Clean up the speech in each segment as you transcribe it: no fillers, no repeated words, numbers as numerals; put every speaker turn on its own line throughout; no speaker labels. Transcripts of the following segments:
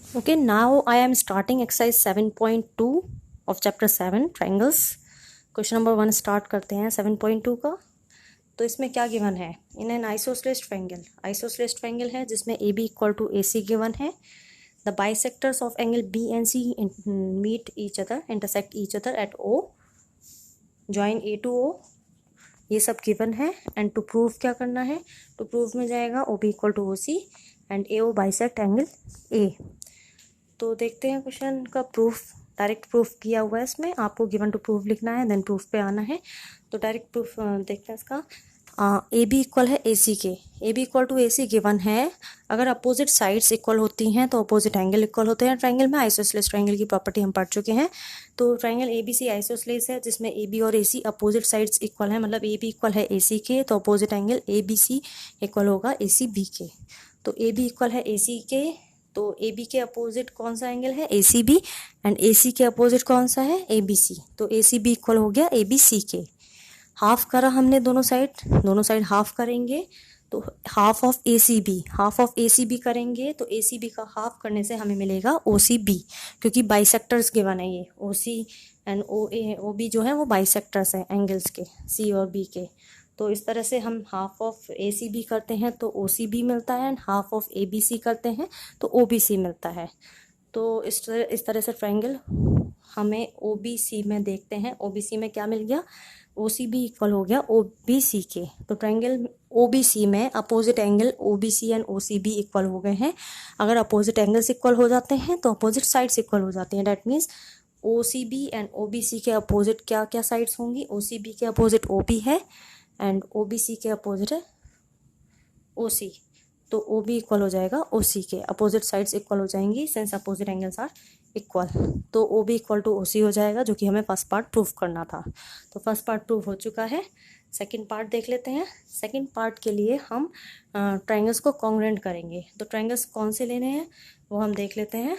Okay, now I am starting exercise 7.2 of chapter 7 triangles. Question number 1 start करते हैं 7.2 का। तो इसमें क्या गिवन है? इन एन आइसोसेलेस ट्रायंगल है जिसमें A B equal to A C given है। The bisectors of angle B and C meet each other, intersect each other at O, join A to O, ये सब given है। And to prove क्या करना है? To prove में जाएगा O B equal to O C and A O bisect angle A. तो देखते हैं क्वेश्चन का प्रूफ। डायरेक्ट प्रूफ किया हुआ है, इसमें आपको गिवन टू प्रूफ लिखना है, देन प्रूफ पे आना है। तो डायरेक्ट प्रूफ देखते हैं इसका। ए बी इक्वल है ए सी के, A B equal to A C given है। अगर अपोजिट साइड्स इक्वल होती हैं तो अपोजिट एंगल इक्वल होते हैं ट्रायंगल में। आइसोसेलेस ट्रायंगल की प्रॉपर्टी हम पढ़ चुके हैं। तो triangle A B C isosceles है जिसमें ए बी और A C opposite sides equal है, मतलब ए बी इक्वल है ए सी के, तो opposite angle A B C equal होगा ए सी बी के। तो ए बी इक्वल है ए सी के, तो ए बी के अपोजिट कौन सा एंगल है? A C B. And A C के अपोजिट कौन सा है? A B C. तो ए सी बी इक्वल हो गया ए बी सी के। हाफ करा हमने दोनों साइड हाफ करेंगे तो half of A C B करेंगे, तो ए सी बी का हाफ करने से हमें मिलेगा ओ सी बी, क्योंकि बाइसेक्टर्स गिवन है ये ओ सी एंड ओ बी जो है वो बाइसेक्टर्स हैं एंगल्स के, सी और बी के। तो इस तरह से हम half of A C B करते हैं तो ओ सी बी मिलता है, and half of A B C करते हैं तो ओ बी सी मिलता है। तो इस तरह से ट्रायंगल हमें ओ बी सी में देखते हैं। ओ बी सी में क्या मिल गया? ओ सी बी इक्वल हो गया ओ बी सी के। तो ट्रायंगल ओ बी सी में opposite angle O B C and O C B equal हो गए हैं। अगर अपोजिट एंगल्स इक्वल हो जाते हैं तो अपोजिट साइड्स इक्वल हो जाती हैं। That means O C B and O B C के अपोजिट क्या क्या साइड्स होंगी? ओ सी बी के अपोजिट ओ बी है एंड ओ बी सी के अपोजिट है ओ सी। तो ओ बी इक्वल हो जाएगा ओ सी के, अपोजिट साइड्स इक्वल हो जाएंगी since opposite angles are equal. तो O B equal to O C हो जाएगा, जो कि हमें फर्स्ट पार्ट प्रूफ करना था। तो फर्स्ट पार्ट प्रूफ हो चुका है। सेकंड पार्ट देख लेते हैं। सेकंड पार्ट के लिए हम ट्रायंगल्स को कॉन्ग्रुएंट करेंगे। तो ट्रायंगल्स कौन से लेने हैं वो हम देख लेते हैं।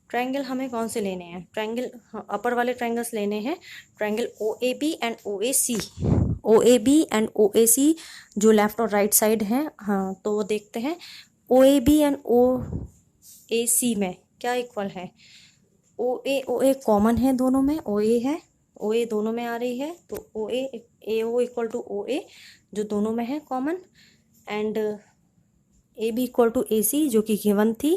ट्रायंगल हमें कौन से लेने हैं? ट्रायंगल अपर वाले ट्रायंगल्स लेने हैं, triangle O A B and O A C. O A B and O A C जो लेफ्ट और राइट साइड हैं, हाँ तो वो देखते हैं। ओ A B and O A C में क्या इक्वल है? ओ ए कॉमन है दोनों में, ओ ए है, ओ ए दोनों में आ रही है, तो ओ ए ओ इक्वल टू ओ ए जो दोनों में है common. And A B equal to A C जो कि गिवन थी।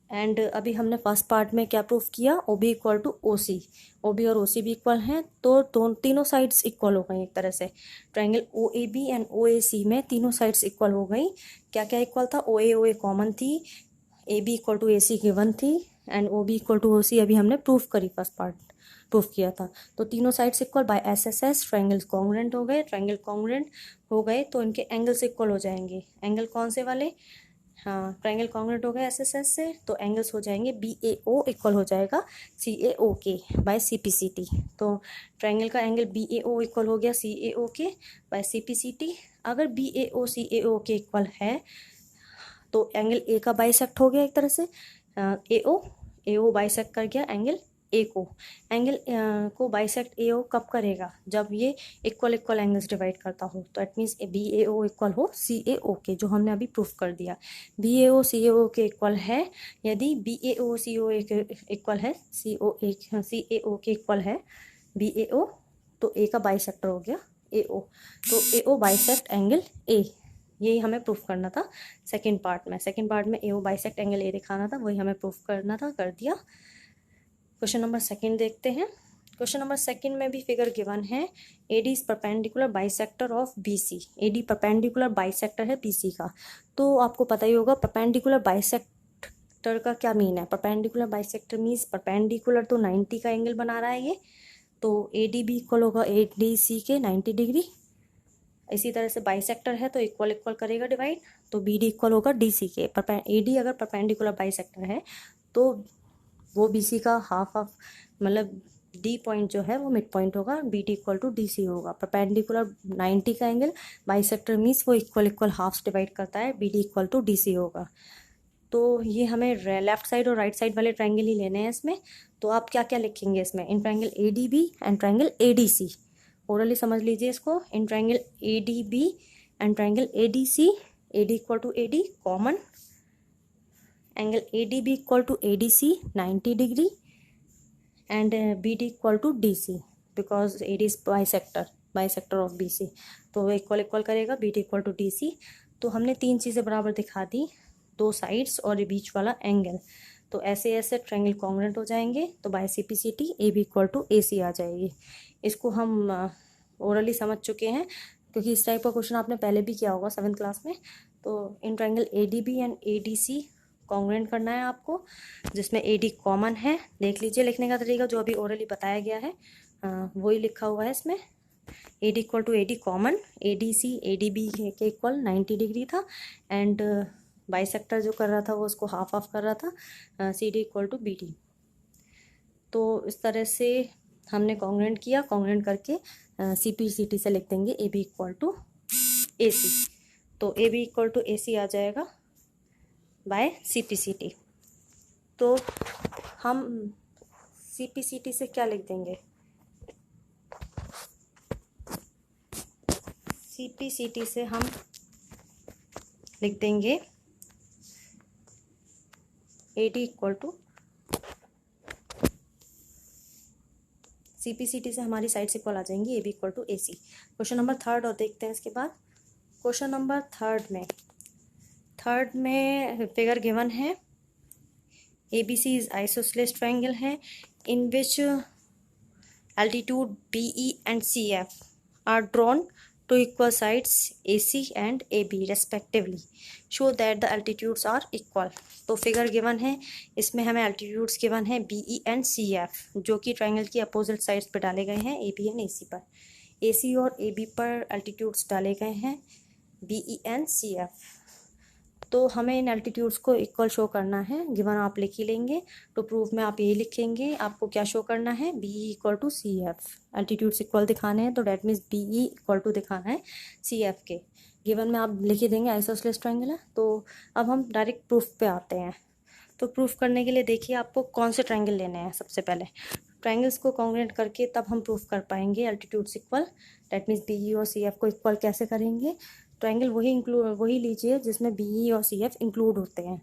एंड अभी हमने फर्स्ट पार्ट में क्या प्रूफ किया? O B equal to O C. O B और ओ सी भी इक्वल हैं, तो तीनों साइड्स इक्वल हो गई एक तरह से। Triangle O A B and O A C में तीनों साइड्स इक्वल हो गई। क्या क्या इक्वल था? ओ ए कॉमन थी, A B equal to A C given थी, and O B equal to O C अभी हमने प्रूफ करी, फर्स्ट पार्ट प्रूफ किया था। तो तीनों sides equal by S S S, triangles congruent हो गए। ट्रायंगल कॉन्ग्रुएंट हो गए तो इनके एंगल्स इक्वल हो जाएंगे। एंगल कौन से वाले? हाँ, ट्रायंगल कॉन्ग्रुएंट हो गया एस एस एस से, तो एंगल्स हो जाएंगे बी ए ओ इक्वल हो जाएगा सी ए ओ के by C P C T. तो ट्रायंगल का angle B A O equal हो गया सी ए ओ के by C P C T. अगर B A O C A O के इक्वल है तो एंगल ए का बाइसेक्ट हो गया एक तरह से। ए ओ बाइसेक्ट कर गया एंगल ए को। एंगल को बाइसेक्ट ए ओ कब करेगा? जब ये इक्वल एंगल्स डिवाइड करता हो। तो it means B A O equal हो सी ए ओ के, जो हमने अभी प्रूफ कर दिया। B A O C A O के इक्वल है। यदि बी ए ओ सी ओ के इक्वल है, सी ए ओ के इक्वल है बी ए ओ, तो ए का बाइसेक्टर हो गया ए ओ। तो ए ओ बाइसेक्ट एंगल ए, यही हमें प्रूफ करना था सेकंड पार्ट में ए ओ बाइसेक्ट एंगल ए दिखाना था, वही हमें प्रूफ करना था, कर दिया। क्वेश्चन नंबर सेकंड देखते हैं। क्वेश्चन नंबर सेकंड में भी फिगर गिवन है। A D is perpendicular bisector of B C. A D perpendicular bisector है बी सी का। तो आपको पता ही होगा परपेंडिकुलर बाइसेक्टर का क्या मीन है। परपेंडिकुलर बाइसेक्टर मीन्स परपेंडिकुलर तो 90 का एंगल बना रहा है ये, तो ए डी भी इक्वल होगा ए डी सी के 90 डिग्री। इसी तरह से बाइसेक्टर है तो इक्वल करेगा डिवाइड, तो बी डी इक्वल होगा डी सी के। ए डी अगर परपेंडिकुलर बाइसेक्टर है तो वो बी सी का हाफ मतलब डी पॉइंट जो है वो मिड पॉइंट होगा, B D equal to D C होगा। परपेंडिकुलर 90 का एंगल बाइसेक्टर मीन्स वो इक्वल हाफ्स डिवाइड करता है, B D equal to D C होगा। तो ये हमें लेफ्ट साइड और राइट साइड वाले ट्रायंगल ही लेने हैं इसमें। तो आप क्या क्या लिखेंगे इसमें? In triangle A D B and triangle A D C. Orally समझ लीजिए इसको। In triangle A D B and triangle A D C, A D equal to A D common, angle ADB equal to ADC 90 degree and BD equal to DC because AD is bisector of BC, तो वो equal equal करेगा BD equal to DC। तो हमने तीन चीज़ें बराबर दिखा दी, दो साइड्स और ये बीच वाला एंगल, तो ऐसे ऐसे ट्रायंगल कॉन्ग्रुएंट हो जाएंगे, तो by CPCT AB equal to AC आ जाएगी। इसको हम ओरली समझ चुके हैं क्योंकि इस टाइप का क्वेश्चन आपने पहले भी किया होगा 7th क्लास में। तो in triangle ADB and ADC congruent करना है आपको, जिसमें AD कॉमन है। देख लीजिए लिखने का तरीका जो अभी ओरली बताया गया है वही लिखा हुआ है इसमें। AD equal to AD common, ADC ADB के इक्वल 90 डिग्री था एंड बाइसेक्टर जो कर रहा था वो उसको हाफ ऑफ कर रहा था, CD इक्वल टू BD। तो इस तरह से हमने कॉन्ग्रुएंट किया, कॉन्ग्रुएंट करके CPCT से लिख देंगे AB इक्वल टू AC। तो AB इक्वल टू AC आ जाएगा बाय CPCT। तो हम CPCT से क्या लिख देंगे, CPCT से हम लिख देंगे AD इक्वल टू, CPCT से हमारी साइड्स इक्वल आ जाएंगी AB equal to AC। Question number 3 और देखते हैं इसके बाद। क्वेश्चन नंबर 3 में फिगर गिवन है, ABC इज आइसोसेलेस ट्रायंगल है in which altitude BE and CF are drawn to equal sides AC and AB respectively, show that the altitudes are equal। तो figure given है, इसमें हमें altitudes given है BE and CF जो कि triangle की opposite sides पे डाले गए हैं AB and AC पर। AC और AB पर altitudes डाले गए हैं BE and CF। तो हमें इन एल्टीट्यूड्स को इक्वल शो करना है, गिवन आप लिख ही लेंगे। तो प्रूफ में आप यही लिखेंगे, आपको क्या शो करना है, BE equal to CF। Altitudes equal दिखाने हैं तो that means BE equal to दिखाना है CF के। गिवन में आप लिख ही देंगे आइसोसेलेस ट्रायंगल है। तो अब हम डायरेक्ट प्रूफ पे आते हैं। तो प्रूफ करने के लिए देखिए आपको कौन से ट्रायंगल लेने हैं। सबसे पहले ट्रायंगल्स को कॉन्ग्रुएंट करके तब हम प्रूफ कर पाएंगे altitudes equal, that means BE और CF को इक्वल कैसे करेंगे। ट्रायंगल वही लीजिए जिसमें BE और CF इंक्लूड होते हैं।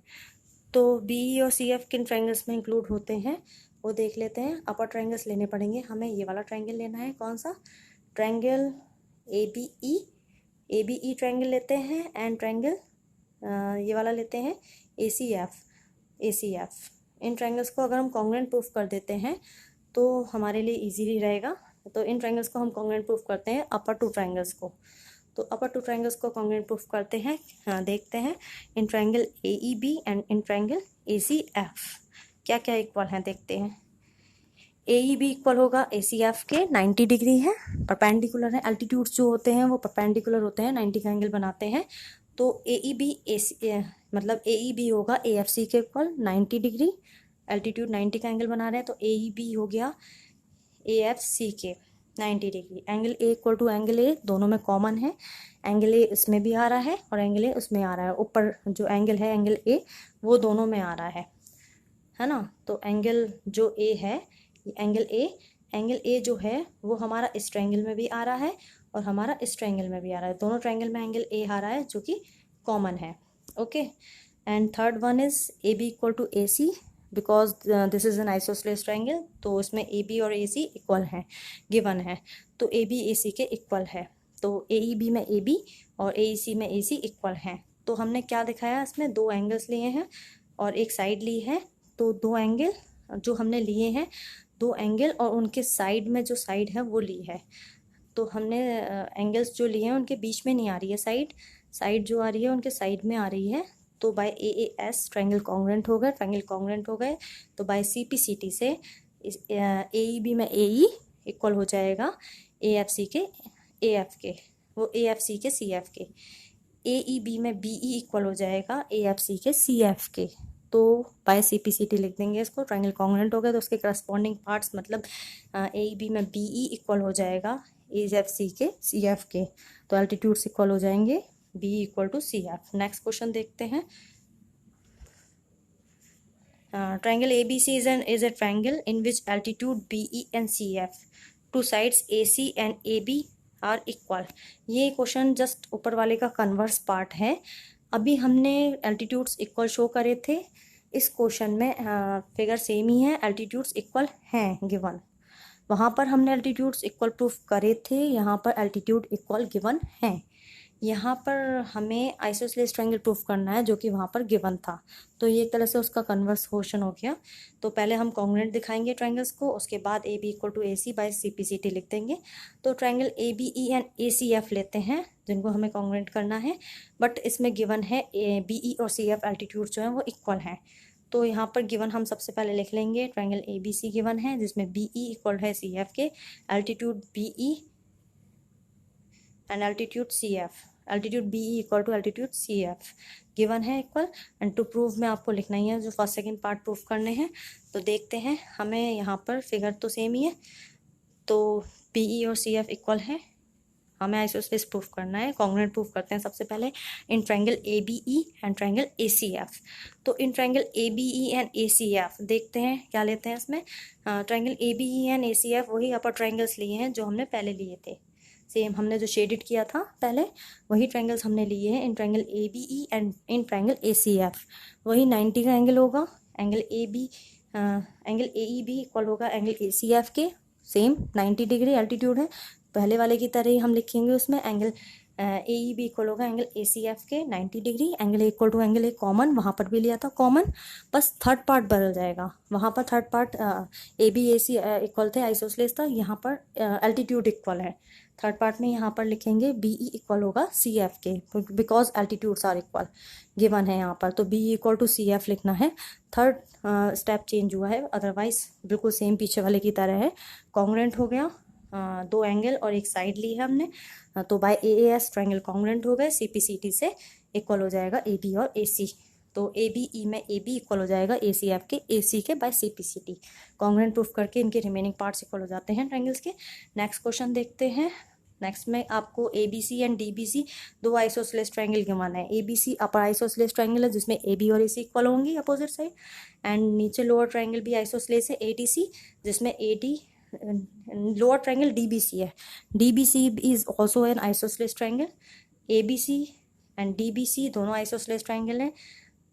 तो BE और CF किन ट्रायंगल्स में इंक्लूड होते हैं वो देख लेते हैं। अपर ट्रायंगल्स लेने पड़ेंगे हमें, ये वाला ट्रायंगल लेना है, कौन सा, ट्रायंगल ABE ट्रायंगल लेते हैं एंड ट्रायंगल ये वाला लेते हैं ACF। इन ट्रायंगल्स को अगर हम कॉन्ग्रुएंट प्रूफ कर देते हैं तो हमारे लिए इजीली रहेगा। तो इन ट्रायंगल्स को हम कॉन्ग्रुएंट प्रूफ करते हैं अपर टू ट्रायंगल्स को। तो अपर टू ट्रायंगल्स को कॉन्ग्रुएंट प्रूफ करते हैं। देखते हैं in triangle AEB and in triangle ACF क्या क्या इक्वल हैं, देखते हैं। AEB इक्वल होगा ACF के, 90 डिग्री है, परपेंडिकुलर है। एल्टीट्यूड्स जो होते हैं वो परपेंडिकुलर होते हैं, 90 का एंगल बनाते हैं। तो मतलब AEB होगा AFC के इक्वल 90 डिग्री, एल्टीट्यूड 90 का एंगल बना रहे हैं तो AEB हो गया AFC के 90 degree. Angle A equal to angle A दोनों में कॉमन है, एंगल A इसमें भी आ रहा है और एंगल A उसमें आ रहा है। ऊपर जो एंगल है एंगल A वो दोनों में आ रहा है ना। तो एंगल जो A है, एंगल A जो है वो हमारा इस ट्रायंगल में भी आ रहा है और हमारा इस ट्रायंगल में भी आ रहा है। दोनों ट्रायंगल में एंगल A आ रहा है जो कि कॉमन है। Okay, and third one is AB equal to AC because this is an isosceles triangle. तो इसमें AB और AC इक्वल है, गिवन है। तो AB AC के इक्वल है। तो AEB में AB और AEC में AC इक्वल हैं। तो हमने क्या दिखाया, इसमें दो एंगल्स लिए हैं और एक साइड ली है। तो दो एंगल जो हमने लिए हैं, दो एंगल और उनके साइड में जो साइड है वो ली है। तो हमने एंगल्स जो लिए हैं उनके बीच में नहीं आ रही है साइड जो आ रही है उनके साइड में आ रही है। तो बाय AAS ट्रायंगल कॉन्ग्रुएंट हो गए। तो बाय CPCT से AEB में AE इक्वल हो जाएगा AFC के AF के, वो AFC के CF के। AEB में BE इक्वल हो जाएगा AFC के CF के। तो बाय CPCT लिख देंगे इसको, ट्रायंगल कॉन्ग्रुएंट हो गया तो उसके करस्पॉन्डिंग पार्ट्स मतलब AEB में BE इक्वल हो जाएगा AFC के CF के। तो एल्टीट्यूड्स इक्वल हो जाएंगे BE equal to CF। Next question देखते हैं। Triangle ABC is a triangle in which altitude BE and CF, two sides AC and AB are equal। ये क्वेश्चन जस्ट ऊपर वाले का कन्वर्स पार्ट है। अभी हमने एल्टीट्यूड्स इक्वल शो करे थे इस क्वेश्चन में फिगर सेम ही है, एल्टीट्यूड्स इक्वल हैं गिवन। वहाँ पर हमने एल्टीट्यूड्स इक्वल प्रूफ करे थे, यहाँ पर एल्टीट्यूड इक्वल गिवन हैं। यहाँ पर हमें आइसोसेलेस ट्रायंगल प्रूफ करना है जो कि वहाँ पर गिवन था, तो ये एक तरह से उसका कन्वर्स क्वेश्चन हो गया। तो पहले हम कॉन्ग्रुएंट दिखाएंगे ट्रायंगल्स को, उसके बाद A B equal to A C by C P C T लिख देंगे। तो triangle A B E and A C F लेते हैं जिनको हमें कॉन्ग्रुएंट करना है, बट इसमें गिवन है ए बी ई और सी एफ एल्टीट्यूड जो है वो इक्वल हैं। तो यहाँ पर गिवन हम सबसे पहले लिख लेंगे, triangle A B C given है जिसमें बी ई इक्वल है सी एफ के, altitude B E and altitude C F, altitude B E equal to altitude C F given है इक्वल। एंड टू प्रूव में आपको लिखना ही है जो फर्स्ट सेकंड पार्ट प्रूफ करने हैं। तो देखते हैं, हमें यहाँ पर फिगर तो सेम ही है, तो बी ई और सी एफ इक्वल है, हमें आइसोसेलेस प्रूफ करना है। कॉन्ग्रुएंट प्रूफ करते हैं सबसे पहले इन triangle A B E and triangle A C F. तो इन triangle A B E and A C F देखते हैं क्या लेते हैं इसमें। Triangle A B E and A C F वही अपर ट्रायंगल्स लिए हैं जो हमने पहले लिए थे, सेम हमने जो शेडेड किया था पहले वही ट्रायंगल्स हमने लिए हैं in triangle A B E and in triangle A C F. वही 90 का एंगल होगा, angle A B angle A E B equal होगा एंगल ए सी एफ के, सेम 90 डिग्री एल्टीट्यूड है, पहले वाले की तरह ही हम लिखेंगे उसमें angle A E B equal होगा एंगल ए सी एफ के 90 degree, angle A equal to angle A common, वहाँ पर भी लिया था कॉमन, बस थर्ड पार्ट बदल जाएगा। वहाँ पर third part A B A C equal थे, आइसोसेलेस था, यहाँ पर एल्टीट्यूड इक्वल है। थर्ड पार्ट में यहाँ पर लिखेंगे बी ई इक्वल होगा सी एफ के, because altitudes are equal given है यहाँ पर, तो B E equal to C F लिखना है। थर्ड स्टेप चेंज हुआ है, अदरवाइज बिल्कुल सेम पीछे वाले की तरह है। कॉन्ग्रुएंट हो गया, दो एंगल और एक साइड ली है हमने, तो by A S triangle congruent हो गए, सी पी सी टी से इक्वल हो जाएगा ए बी और ए सी। तो ए बी ई में ए बी इक्वल हो जाएगा ए सी एफ के ए सी के by C P C T. Congruent proof करके इनके रिमेनिंग पार्ट्स इक्वल हो जाते हैं ट्रायंगल्स के। नेक्स्ट क्वेश्चन देखते हैं। नेक्स्ट में आपको A B C and D B C दो आइसोसेलेस ट्रायंगल गिवन है। A B C upper isosceles triangle है जिसमें ए बी और ए सी इक्वल होंगी अपोजिट साइड, एंड नीचे लोअर ट्रायंगल भी आइसोसेलेस है ए डी सी जिसमें A D lower triangle D B C है। D B C is also an isosceles triangle. A B C and D B C दोनों isosceles triangle हैं,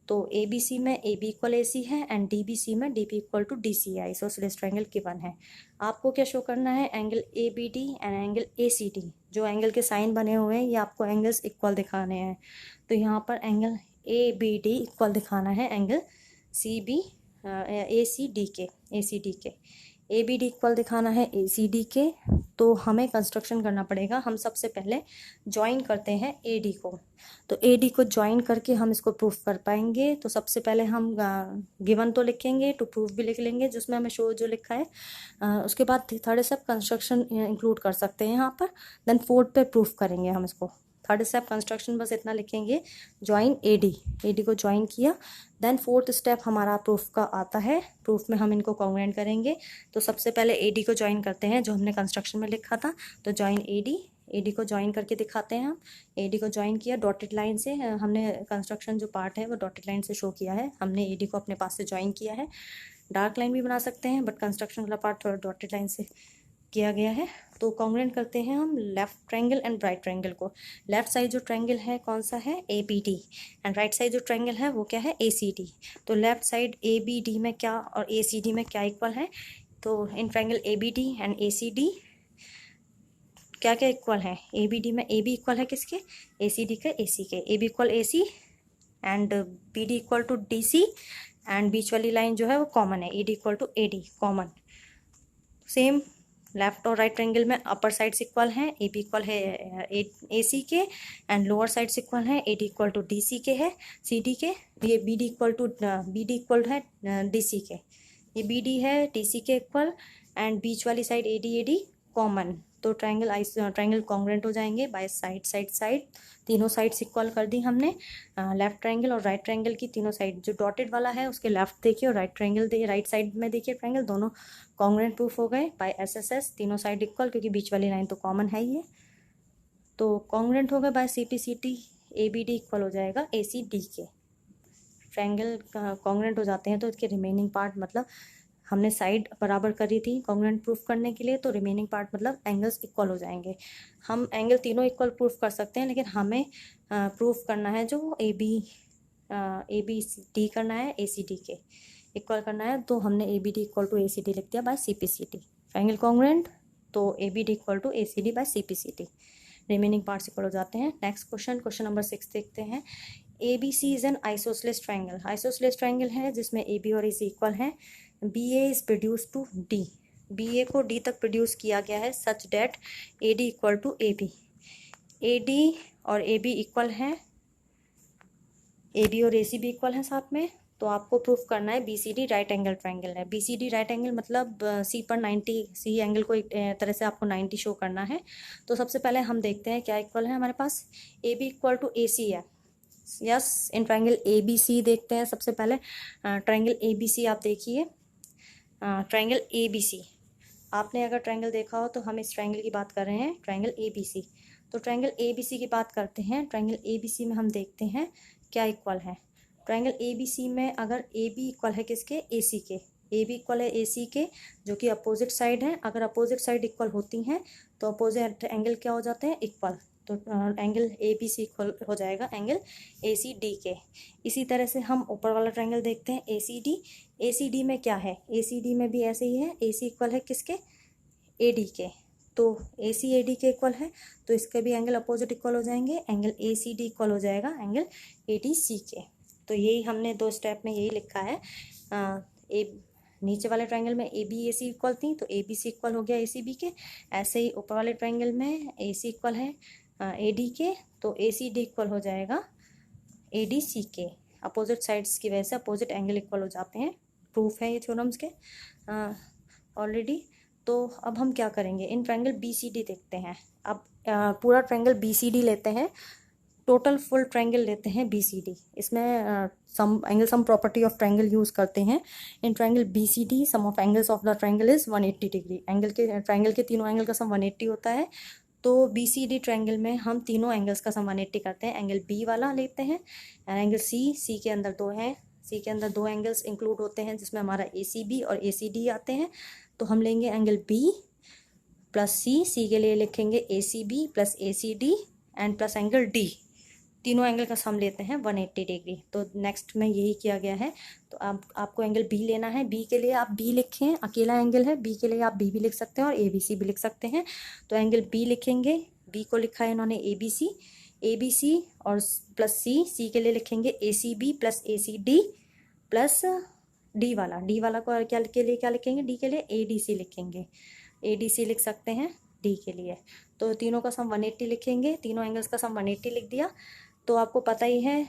तो A B C में ए B equal A C है and D B C में D B equal to D C है, isosceles triangle given है। आपको क्या शो करना है, angle A B D and angle A C D, जो एंगल के साइन बने हुए हैं ये आपको एंगल्स इक्वल दिखाने हैं। तो यहाँ पर angle A B D equal दिखाना है angle C B A C D के, ए सी डी के। ए बी डी इक्वल दिखाना है ए सी डी के, तो हमें कंस्ट्रक्शन करना पड़ेगा। हम सबसे पहले ज्वाइन करते हैं ए डी को, तो ए डी को ज्वाइन करके हम इसको प्रूफ कर पाएंगे। तो सबसे पहले हम गिवन तो लिखेंगे, टू प्रूफ भी लिख लेंगे जिसमें हमें शो जो लिखा है। उसके बाद थर्ड स्टेप कंस्ट्रक्शन इंक्लूड कर सकते हैं यहाँ पर, देन फोर्थ पे प्रूफ करेंगे हम इसको। थर्ड स्टेप कंस्ट्रक्शन बस इतना लिखेंगे, ज्वाइन ए डी को ज्वाइन किया, देन फोर्थ स्टेप हमारा प्रूफ का आता है। प्रूफ में हम इनको कॉन्ग्रुएंट करेंगे। तो सबसे पहले ए डी को ज्वाइन करते हैं जो हमने कंस्ट्रक्शन में लिखा था, तो ज्वाइन ए डी को ज्वाइन करके दिखाते हैं हम। ए डी को ज्वाइन किया डॉटेड लाइन से, हमने कंस्ट्रक्शन जो पार्ट है वो डॉटेड लाइन से शो किया है, हमने ए डी को अपने पास से ज्वाइन किया है। डार्क लाइन भी बना सकते हैं बट कंस्ट्रक्शन वाला पार्ट थोड़ा डॉटेड लाइन से किया गया है। तो कॉन्ग्रुएंट करते हैं हम left triangle and right triangle को। लेफ्ट साइड जो ट्रायंगल है कौन सा है, A B D, and right side जो ट्रायंगल है वो क्या है, ए सी डी। तो left side A B D में क्या और ए सी डी में क्या इक्वल है, तो इन triangle A B D and A C D क्या क्या इक्वल है। ए बी डी में ए बी इक्वल है किसके, ए सी डी के, ए सी के। A B equal A C and B D equal to D C, and बीच वाली लाइन जो है वो कॉमन है, A D equal to A D common. Same left और राइट ट्रायंगल में अपर साइड्स इक्वल हैं, ए बी इक्वल है ए सी के, एंड लोअर साइड्स इक्वल हैं, A D equal to D C के है, सी डी के। ये बी डी इक्वल है डी सी के, ये बी डी है डी सी के इक्वल, एंड बीच वाली साइड ए डी कॉमन। तो ट्रायंगल कॉन्ग्रुएंट हो जाएंगे बाय साइड, तीनों साइड्स इक्वल कर दी हमने। लेफ्ट ट्रायंगल और राइट ट्रायंगल की तीनों साइड, जो डॉटेड वाला है उसके लेफ्ट देखिए और राइट साइड में देखिए ट्रायंगल, दोनों कॉन्ग्रुएंट प्रूफ हो गए बाय एस एस एस, तीनों साइड इक्वल क्योंकि बीच वाली लाइन तो कॉमन है ही है। तो कॉन्ग्रुएंट हो गए by C P C T, A B D equal हो जाएगा ए सी डी के। ट्रायंगल कॉन्ग्रुएंट हो जाते हैं तो इसके रिमेनिंग पार्ट, मतलब हमने साइड बराबर करी थी कॉन्ग्रुएंट प्रूफ करने के लिए, तो रिमेनिंग पार्ट मतलब एंगल्स इक्वल हो जाएंगे। हम एंगल तीनों इक्वल प्रूफ कर सकते हैं लेकिन हमें प्रूफ करना है जो A B A B D करना है ए सी डी के इक्वल करना है, तो हमने A B D equal to A C D लिख दिया by C P C T. Triangle congruent, तो A B D equal to A C D by C P C T. Remaining parts equal हो जाते हैं। Next question, question number 6 देखते हैं। A B C is an isosceles triangle. Isosceles triangle है जिसमें A B और A C equal है। B A is produce to D, B A को डी तक प्रोड्यूस किया गया है such that A D equal to A B. A D और ए बी इक्वल है, ए बी और ए सी भी इक्वल है साथ में। तो आपको प्रूफ करना है B C D right angle triangle है। B C D right angle मतलब सी पर 90, सी एंगल को एक तरह से आपको 90 शो करना है। तो सबसे पहले हम देखते हैं क्या इक्वल है हमारे पास। A B equal to A C है, yes. In triangle A B C देखते हैं सबसे पहले। ट्रायंगल ए बी सी आप देखिए, ट्रायंगल ए बी सी आपने अगर ट्रायंगल देखा हो तो हम इस ट्रायंगल की बात कर रहे हैं, ट्रायंगल ए बी सी। तो ट्रायंगल ए बी सी की बात करते हैं। ट्रायंगल ए बी सी में हम देखते हैं क्या इक्वल है। ट्रायंगल ए बी सी में अगर ए बी इक्वल है किसके, ए सी के, ए बी इक्वल है ए सी के, जो कि अपोजिट साइड है। अगर अपोजिट साइड इक्वल होती हैं तो अपोजिट एंगल क्या हो जाते हैं, इक्वल। तो angle A B C equal हो जाएगा एंगल ए सी डी के। इसी तरह से हम ऊपर वाला ट्रायंगल देखते हैं ए सी डी। ए सी डी में क्या है, ए सी डी में भी ऐसे ही है, ए सी इक्वल है किसके, ए डी के। तो ए सी ए डी के इक्वल है, तो इसके भी एंगल अपोजिट इक्वल हो जाएंगे। Angle A C D equal हो जाएगा एंगल ए डी सी के। तो यही हमने दो स्टेप में यही लिखा है। नीचे वाले ट्रायंगल में ए बी ए सी इक्वल थी, तो ए बी सी इक्वल हो गया ए सी बी के। ऐसे ही ऊपर वाले ट्रायंगल में ए सी इक्वल है ए डी के, तो ए सी डी इक्वल हो जाएगा ए डी सी के। अपोजिट साइड्स की वजह से अपोजिट एंगल इक्वल हो जाते हैं। प्रूफ है ये थ्योरम्स के ऑलरेडी। तो अब हम क्या करेंगे, in triangle B C D देखते हैं। अब पूरा ट्रायंगल बी सी डी लेते हैं, टोटल फुल ट्रायंगल लेते हैं बी सी डी। इसमें sum property of triangle use करते हैं। In triangle B C D sum of angles of the triangle is 180 degree. Triangle के तीनों एंगल का सम 180 होता है। तो बी सी डी ट्रायंगल में हम तीनों एंगल्स का सम 180 करते हैं। एंगल बी वाला लेते हैं, एंगल सी के अंदर दो हैं, सी के अंदर दो एंगल्स इंक्लूड होते हैं जिसमें हमारा ए सी बी और ए सी डी आते हैं। तो हम लेंगे एंगल बी प्लस सी के लिए लिखेंगे A C B plus A C D and plus angle D. तीनों एंगल का सम लेते हैं 180 डिग्री। तो नेक्स्ट में यही किया गया है। तो आपको एंगल बी लेना है। बी के लिए आप बी लिखें, अकेला एंगल है। बी के लिए आप बी भी लिख सकते हैं और ए बी सी भी लिख सकते हैं। तो एंगल बी लिखेंगे, बी को लिखा है इन्होंने ए बी सी और प्लस सी के लिए लिखेंगे A C B plus A C D plus D वाला को क्या लिखेंगे, डी के लिए ए डी सी लिखेंगे, ए डी सी लिख सकते हैं डी के लिए। तो तीनों का सम 180 लिखेंगे, तीनों एंगल्स का सम 180 लिख दिया। तो आपको पता ही है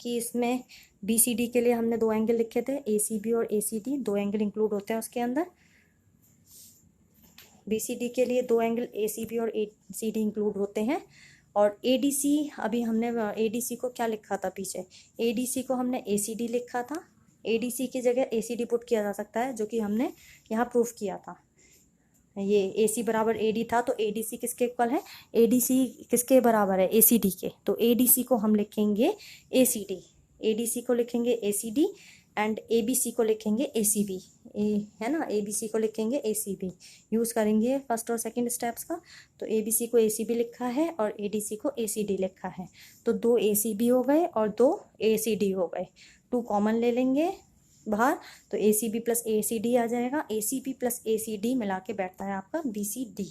कि इसमें बी सी डी के लिए हमने दो एंगल लिखे थे, ए सी बी और ए सी डी, दो एंगल इंक्लूड होते हैं उसके अंदर। बी सी डी के लिए दो एंगल ए सी बी और ए सी डी इंक्लूड होते हैं। और ए डी सी, अभी हमने ए डी सी को क्या लिखा था पीछे, ए डी सी को हमने ए सी डी लिखा था। ए डी सी की जगह ए सी डी पुट किया जा सकता है, जो कि हमने यहाँ प्रूफ किया था। ये ए सी बराबर ए डी था, तो ए डी सी किसके इक्वल है, ए डी सी किसके बराबर है, ए सी डी के। तो ए डी सी को हम लिखेंगे A C D, A D C को लिखेंगे A C D and A B C को लिखेंगे ए सी बी, है ना। ए बी सी को लिखेंगे ए सी बी, यूज़ करेंगे फर्स्ट और सेकंड स्टेप्स का। तो ए बी सी को ए सी बी लिखा है और ए डी सी को ए सी डी लिखा है। तो दो ए सी बी हो गए और दो ए सी डी हो गए। टू कॉमन ले लेंगे बाहर, तो A C B plus A C D आ जाएगा। A C B plus A C D मिला के बैठता है आपका बी सी डी।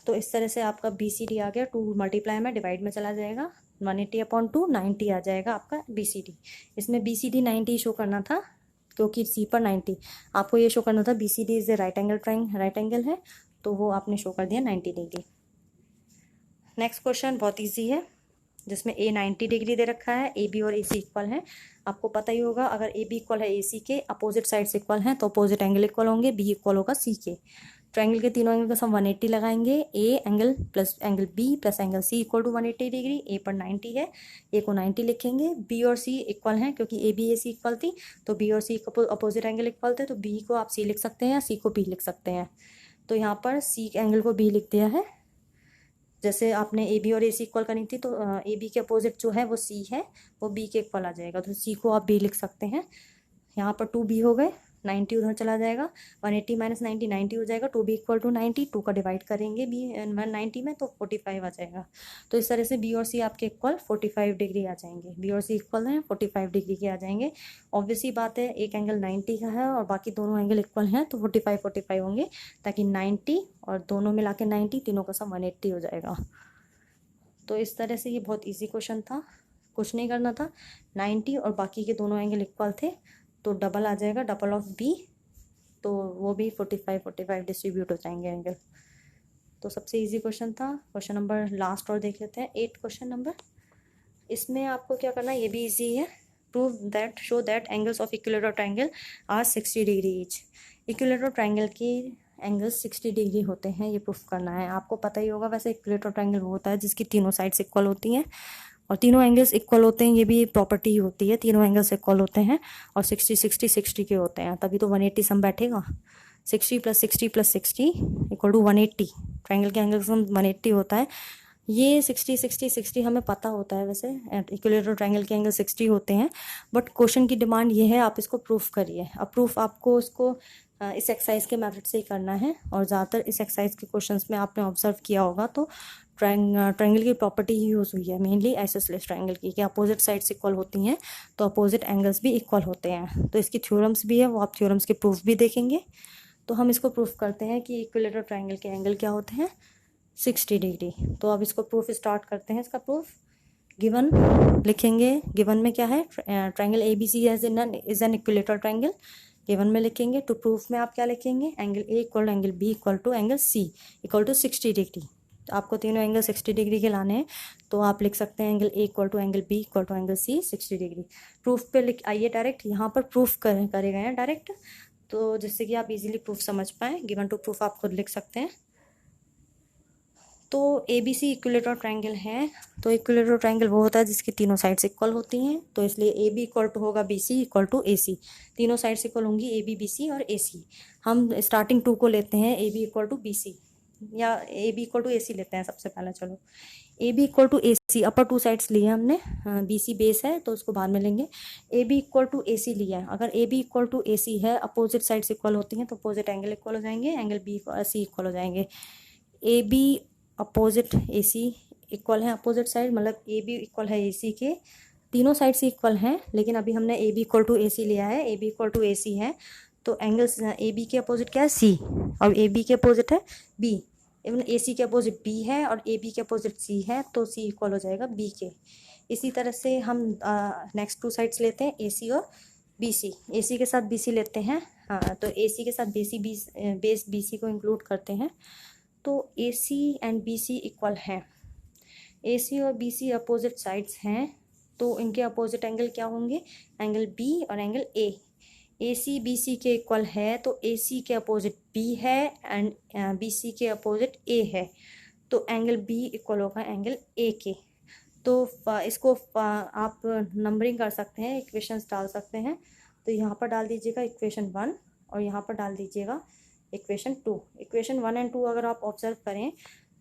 तो इस तरह से आपका बी सी डी आ गया। 2 मल्टीप्लाई में डिवाइड में चला जाएगा, 180/2 90 आ जाएगा आपका बी सी डी। इसमें बी सी डी 90 शो करना था क्योंकि सी पर 90, आपको ये शो करना था B C D is a right angle है, तो वो आपने शो कर दिया 90 डिग्री। नेक्स्ट क्वेश्चन बहुत ईजी है, जिसमें ए 90 डिग्री दे रखा है, ए बी और ए सी इक्वल है। आपको पता ही होगा अगर ए बी इक्वल है ए सी के, अपोजिट साइड्स इक्वल हैं, तो अपोजिट एंगल इक्वल होंगे, बी इक्वल होगा सी के। ट्रायंगल के तीनों एंगल का सम 180 लगाएंगे, A angle plus angle B plus angle C equal to 180 degree. A पर 90 है, ए को 90 लिखेंगे। बी और सी इक्वल हैं क्योंकि ए बी ए सी इक्वल थी, तो बी और सी अपोजिट एंगल इक्वल थे, तो बी को आप सी लिख सकते हैं या सी को बी लिख सकते हैं। तो यहाँ पर सी एंगल को बी लिख दिया है। जैसे आपने ए बी और ए सी इक्वल करनी थी, तो ए बी के अपोजिट जो है वो सी है, वो बी के इक्वल आ जाएगा, तो सी को आप बी लिख सकते हैं। यहाँ पर 2b हो गए, 90 उधर चला जाएगा, 180 माइनस 90 90 हो जाएगा, 2b इक्वल टू 90, 2 का डिवाइड करेंगे b 190 में तो 45 आ जाएगा। तो इस तरह से b और c आपके इक्वल 45 डिग्री आ जाएंगे, b और c इक्वल हैं 45 डिग्री के आ जाएंगे। ऑब्वियसली बात है, एक एंगल 90 का है और बाकी दोनों एंगल इक्वल हैं तो 45 45 होंगे, ताकि 90 और दोनों मिला के 90, तीनों का सम 180 हो जाएगा। तो इस तरह से ये बहुत ईजी क्वेश्चन था, कुछ नहीं करना था, 90 और बाकी के दोनों एंगल इक्वल थे तो डबल आ जाएगा, डबल ऑफ बी, तो वो भी 45 45 डिस्ट्रीब्यूट हो जाएंगे एंगल। तो सबसे इजी क्वेश्चन था। क्वेश्चन नंबर लास्ट और देख लेते हैं, 8 क्वेश्चन नंबर। इसमें आपको क्या करना है, ये भी इजी है। Prove that, show that angles of equilateral triangle are 60 degree each. Equilateral triangle की एंगल्स 60 डिग्री होते हैं, ये प्रूफ करना है। आपको पता ही होगा वैसे, इक्विलेटरल ट्रायंगल वो होता है जिसकी तीनों साइड्स इक्वल होती हैं और तीनों एंगल्स इक्वल होते हैं, ये भी प्रॉपर्टी होती है, तीनों एंगल्स इक्वल होते हैं और 60 60 60 के होते हैं, तभी तो 180 सम बैठेगा। 60 + 60 + 60 इक्वल टू 180। ट्रायंगल के एंगल सम 180 होता है। ये 60 60 60 हमें पता होता है वैसे, इक्विलेटरल ट्रायंगल के एंगल 60 होते हैं, बट क्वेश्चन की डिमांड ये है आप इसको प्रूफ करिए। अब प्रूफ आपको इसको इस एक्सरसाइज के मेथड से ही करना है, और ज़्यादातर इस एक्सरसाइज के क्वेश्चंस में आपने ऑब्जर्व किया होगा तो ट्रायंगल की प्रॉपर्टी ही यूज़ हुई है मेनली आइसोसेलेस ट्रायंगल की, कि अपोजिट साइड्स इक्वल होती हैं तो अपोजिट एंगल्स भी इक्वल होते हैं। तो इसकी थ्योरम्स भी है, वो आप थ्योरम्स के प्रूफ भी देखेंगे। तो हम इसको प्रूफ करते हैं कि इक्विलेटरल ट्रायंगल के एंगल क्या होते हैं, 60 डिग्री। तो अब इसको प्रूफ स्टार्ट करते हैं। इसका प्रूफ गिवन लिखेंगे, गिवन में क्या है, triangle ABC is an equilateral triangle, given में लिखेंगे। टू प्रूफ में आप क्या लिखेंगे, angle A equal to angle B equal to angle C equal to 60 degree. तो आपको तीनों एंगल 60 डिग्री के लाने हैं, तो आप लिख सकते हैं angle A equal to angle B equal to angle C 60 degree. Proof पे लिख आइए डायरेक्ट, यहाँ पर प्रूफ करे गए हैं डायरेक्ट, तो जिससे कि आप इजीली प्रूफ समझ पाएँ। गिवन टू प्रूफ आप खुद लिख सकते हैं। तो ABC इक्विलेटरल ट्रायंगल है, तो इक्विलेटरल ट्रायंगल वो होता है जिसकी तीनों साइड्स इक्वल होती हैं, तो इसलिए AB इक्वल टू होगा BC इक्वल टू AC। तीनों साइड्स इक्वल होंगी, AB BC और AC। हम स्टार्टिंग 2 को लेते हैं, AB इक्वल टू BC, या AB इक्वल टू AC लेते हैं सबसे पहले। चलो, AB equal to AC, upper 2 sides लिए हमने, BC बेस है तो उसको बाद में लेंगे। AB इक्वल टू AC लिया है, अगर AB इक्वल टू AC है, अपोजिट साइड्स इक्वल होती हैं तो अपोजिट एंगल इक्वल हो जाएंगे, एंगल BC इक्वल हो जाएंगे। AB अपोजिट AC इक्वल है, अपोजिट साइड मतलब AB इक्वल है AC के, तीनों साइड से इक्वल हैं, लेकिन अभी हमने AB इक्वल टू AC लिया है, AB इक्वल टू AC है तो एंगल्स AB के अपोजिट क्या है, C, और AB के अपोजिट है B, इवन AC के अपोजिट B है और AB के अपोजिट C है, तो C इक्वल हो जाएगा B के। इसी तरह से हम नेक्स्ट 2 साइड्स लेते हैं, AC और BC। AC के साथ BC लेते हैं, हाँ, तो AC के साथ बेस BC को इंक्लूड करते हैं, तो AC एंड BC इक्वल हैं। AC और BC अपोजिट साइड्स हैं, तो इनके अपोजिट एंगल क्या होंगे, एंगल B और एंगल A। AC BC के इक्वल है तो AC के अपोजिट B है एंड BC के अपोजिट A है, तो एंगल B इक्वल होगा एंगल A के। तो इसको आप नंबरिंग कर सकते हैं, इक्वेशंस डाल सकते हैं। तो यहाँ पर डाल दीजिएगा इक्वेशन 1 और यहाँ पर डाल दीजिएगा इक्वेशन 2। इक्वेशन 1 एंड 2 अगर आप ऑब्जर्व करें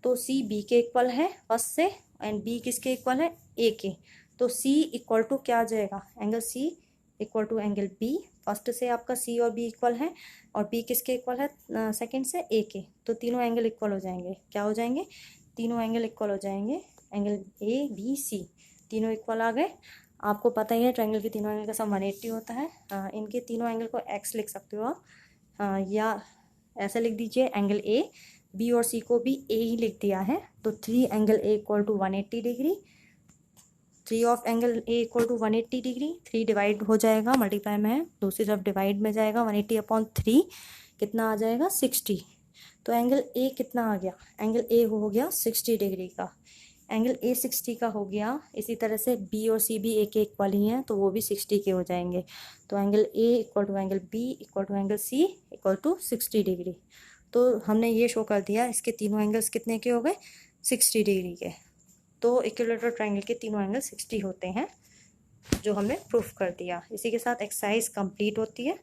तो C B के इक्वल है फर्स्ट से, एंड B किसके इक्वल है, A के। तो C इक्वल टू क्या आ जाएगा, angle C equal to angle B। First से आपका C और B इक्वल है और B किसके इक्वल है, सेकंड से A के, तो तीनों एंगल इक्वल हो जाएंगे। क्या हो जाएंगे, तीनों एंगल इक्वल हो जाएंगे, एंगल A B C तीनों इक्वल आ गए। आपको पता ही है ट्रायंगल के तीनों एंगल का सम 180 होता है। इनके तीनों एंगल को X लिख सकते हो आप, या ऐसा लिख दीजिए, एंगल A, B और C को भी A ही लिख दिया है, तो 3 angle A equal to 180 degree, 3 of angle A equal to 180 degree. 3 divide हो जाएगा, मल्टीप्लाई में है, दूसरी तरफ डिवाइड में जाएगा, 180/3 कितना आ जाएगा, 60। तो एंगल A कितना आ गया, एंगल A हो गया 60 डिग्री का, एंगल A 60 का हो गया। इसी तरह से B और C भी A के इक्वल ही हैं, तो वो भी 60 के हो जाएंगे। तो angle A equal to angle B equal to angle C equal to 60 degree. तो हमने ये शो कर दिया, इसके तीनों एंगल्स कितने के हो गए, 60 डिग्री के। तो इक्विलेटरल ट्रायंगल के तीनों एंगल 60 होते हैं, जो हमने प्रूफ कर दिया। इसी के साथ एक्सरसाइज कंप्लीट होती है।